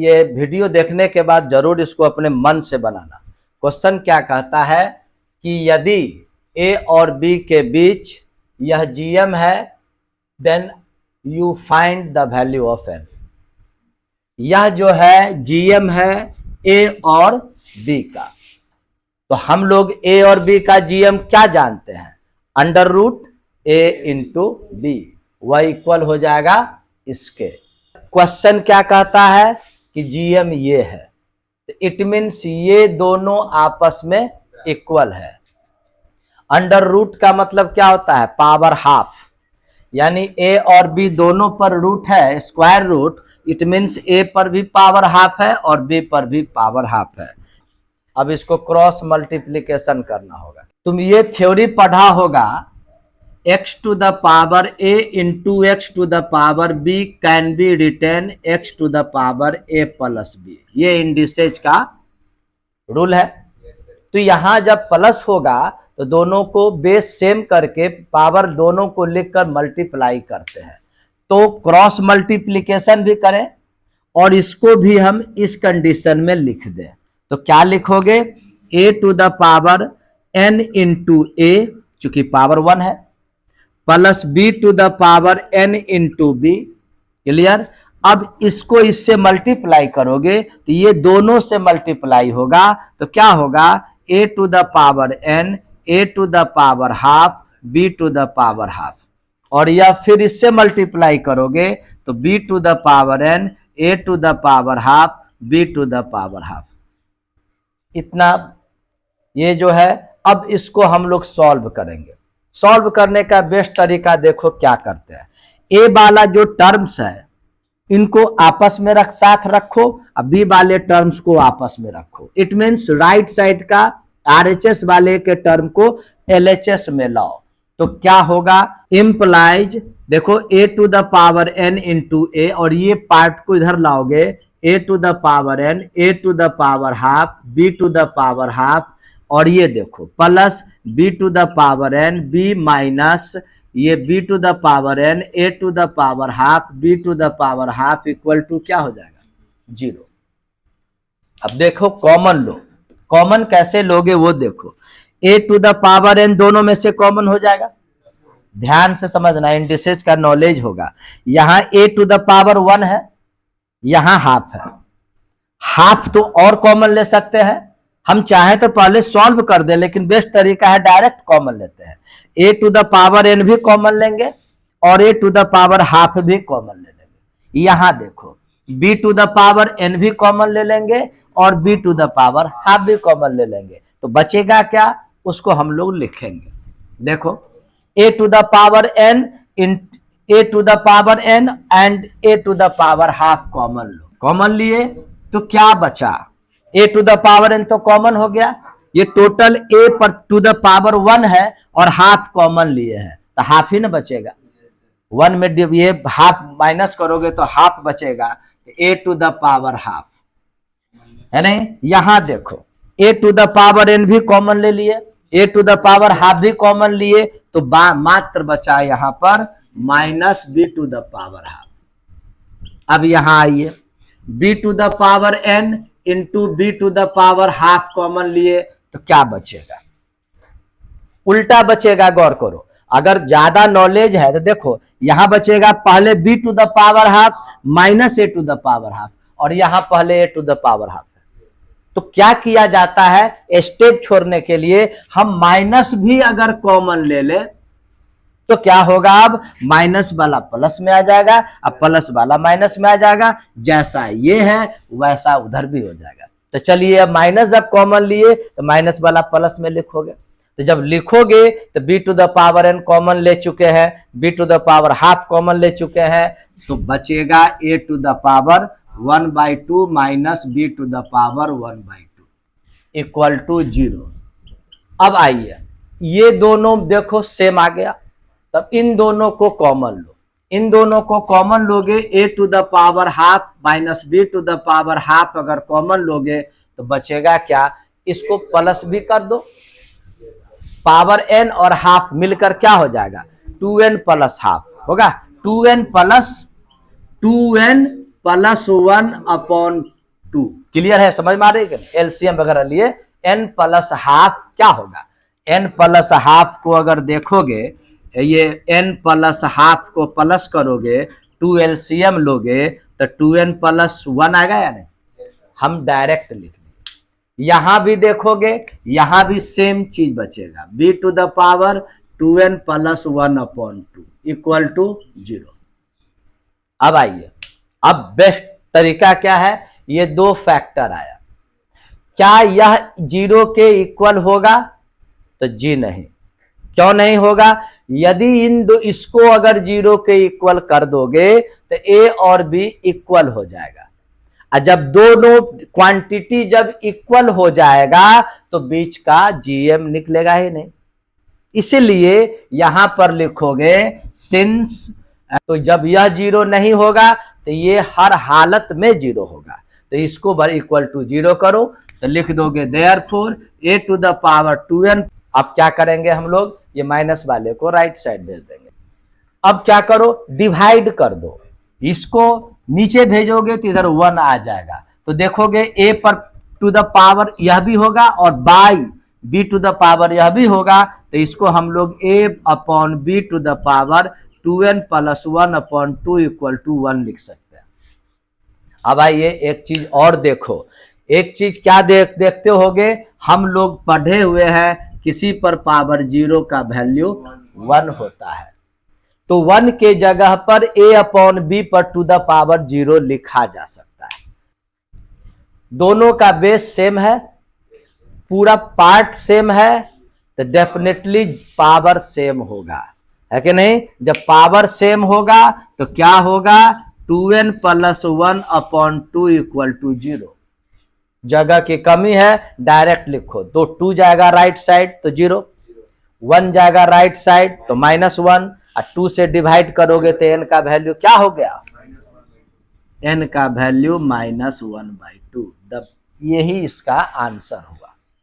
ये वीडियो देखने के बाद जरूर इसको अपने मन से बनाना। क्वेश्चन क्या कहता है कि यदि ए और बी के बीच यह जीएम है then you find the value of N. यह जो है जीएम है ए और बी का, तो हम लोग ए और बी का जीएम क्या जानते हैं? अंडर रूट ए इंटू बी, वह इक्वल हो जाएगा इसके। क्वेश्चन क्या कहता है कि जीएम ये है, इट मीन्स ये दोनों आपस में इक्वल है। अंडर रूट का मतलब क्या होता है? पावर हाफ, यानी ए और बी दोनों पर रूट है, स्क्वायर रूट, इट मीन्स ए पर भी पावर हाफ है और बी पर भी पावर हाफ है। अब इसको क्रॉस मल्टीप्लीकेशन करना होगा। तुम ये थ्योरी पढ़ा होगा, x to the power a into X to the power b can be written x to the power a plus b। ये इंडिसेज का रूल है। तो यहां जब प्लस होगा तो दोनों को बेस सेम करके पावर दोनों को लिखकर मल्टीप्लाई करते हैं। तो क्रॉस मल्टीप्लीकेशन भी करें और इसको भी हम इस कंडीशन में लिख दें, तो क्या लिखोगे? a to the power n into A, चूंकि पावर 1 है, plus b to the power n into B. Clear? अब इसको इससे मल्टीप्लाई करोगे तो ये दोनों से मल्टीप्लाई होगा, तो क्या होगा? a to the power n, a to the power half, b to the power half, और यह फिर इससे मल्टीप्लाई करोगे तो b to the power n, a to the power half, b to the power half. इतना ये जो है। अब इसको हम लोग सॉल्व करेंगे। सॉल्व करने का बेस्ट तरीका देखो क्या करते हैं। ए वाला जो टर्म्स है इनको आपस में साथ रखो, अब बी वाले टर्म्स को आपस में रखो। इट मीन्स राइट साइड का आरएचएस वाले के टर्म को एलएचएस में लाओ, तो क्या होगा? इम्प्लाइज, देखो A to the power N into A, और ये पार्ट को इधर लाओगे, A to the power N, A to the power half, B to the power half, और ये देखो plus B to the power N, B minus ये B to the power N, A to the power half, B to the power half equal to क्या हो जाएगा? 0। अब देखो common लो, कॉमन कैसे लोगे वो देखो। A to the power N दोनों में से कॉमन हो जाएगा। ध्यान से समझना, इंडिसेज का नॉलेज होगा। यहां ए टू द पावर 1 है, यहां हाफ है, हाफ तो और कॉमन ले सकते हैं। हम चाहे तो पहले सॉल्व कर दे, लेकिन बेस्ट तरीका है डायरेक्ट कॉमन लेते हैं। A to the power N भी कॉमन लेंगे और A to the power half भी कॉमन ले लेंगे। यहां देखो B to the power N भी कॉमन ले लेंगे और B to the power half भी कॉमन ले लेंगे, तो बचेगा क्या? उसको हम लोग लिखेंगे। देखो A to the power N in A to the power N and A to the power half common लो। कॉमन लिए तो क्या बचा? A to the power N तो कॉमन हो गया, ये टोटल ए पर टू द पावर 1 है और हाफ कॉमन लिए हैं, तो हाफ ही ना बचेगा। 1 में ये हाफ माइनस करोगे तो हाफ बचेगा, A to the power half है नहीं। यहां देखो A to the power N भी कॉमन ले लिए, A to the power half भी कॉमन लिए, तो मात्र बचा यहां पर minus B to the power half. अब यहां आइए, B to the power N into B to the power half common लिए तो क्या बचेगा? उल्टा बचेगा। गौर करो, अगर ज्यादा नॉलेज है तो देखो यहां बचेगा पहले B to the power half minus A to the power half, और यहां पहले A to the power half है। तो क्या किया जाता है? स्टेप छोड़ने के लिए हम माइनस भी अगर कॉमन ले ले तो क्या होगा? अब माइनस वाला प्लस में आ जाएगा, अब प्लस वाला माइनस में आ जाएगा, जैसा ये है वैसा उधर भी हो जाएगा। तो चलिए अब माइनस जब कॉमन लिए तो माइनस वाला प्लस में लिखोगे, तो जब लिखोगे तो B to the power N common ले चुके हैं, B to the power half common ले चुके हैं, तो बचेगा A to the power 1/2 minus B to the power 1/2 equal to 0। अब आइए ये दोनों देखो सेम आ गया, तब इन दोनों को कॉमन लो। इन दोनों को कॉमन लोगे, A to the power half minus B to the power half अगर कॉमन लोगे तो बचेगा क्या? इसको प्लस भी कर दो, पावर एन और हाफ मिलकर क्या हो जाएगा? 2n प्लस हाफ होगा, 2n प्लस 2n +1/2। क्लियर है, समझ में आ रही है? एलसीएम वगैरह लिए n प्लस हाफ क्या होगा, n प्लस हाफ को अगर देखोगे, ये n प्लस हाफ को प्लस करोगे, 2 एलसीएम लोगे तो 2n प्लस 1 आएगा या नहीं? हम डायरेक्ट लिख देंगे। यहां भी देखोगे, यहां भी सेम चीज बचेगा, b to the power 2n plus 1/2 equal to 0। अब आइए, अब बेस्ट तरीका क्या है, ये दो फैक्टर आया, क्या यह 0 के इक्वल होगा? तो जी नहीं। क्यों नहीं होगा? यदि इन दो, इसको अगर 0 के इक्वल कर दोगे तो ए और बी इक्वल हो जाएगा, और जब दोनों क्वांटिटी जब इक्वल हो जाएगा तो बीच का जीएम निकलेगा ही नहीं। इसीलिए यहां पर लिखोगे सिंस, तो जब यह 0 नहीं होगा तो ये हर हालत में 0 होगा, तो इसको बर इक्वल टू 0 करो, तो लिख दोगे therefore a to the power 2n। अब क्या करेंगे हम लोग, ये माइनस वाले को राइट साइड भेज देंगे। अब क्या करो, डिवाइड कर दो, इसको नीचे भेजोगे तो इधर 1 आ जाएगा, तो देखोगे a पर टू द पावर यह भी होगा और by b to the power यह भी होगा, तो इसको हम लोग a/b to the power 2n plus 1/2 equal to 1 लिख सकते हैं। अब आइए एक चीज और देखो, एक चीज क्या देखते होगे, हम लोग पढ़े हुए हैं किसी पर पावर 0 का वैल्यू 1 होता है, तो 1 के जगह पर a/b पर टू द पावर 0 लिखा जा सकता है। दोनों का बेस सेम है, पूरा पार्ट सेम है, तो डेफिनेटली पावर सेम होगा, है कि नहीं? जब पावर सेम होगा तो क्या होगा, 2n प्लस 1/2 इक्वल टू 0। जगह की कमी है, डायरेक्ट लिखो, तो 2 जाएगा राइट साइड तो 0, 1 जाएगा राइट साइड तो -1, और 2 से डिवाइड करोगे तो n का वैल्यू क्या हो गया, n का वैल्यू -1/2। यही इसका आंसर हुआ।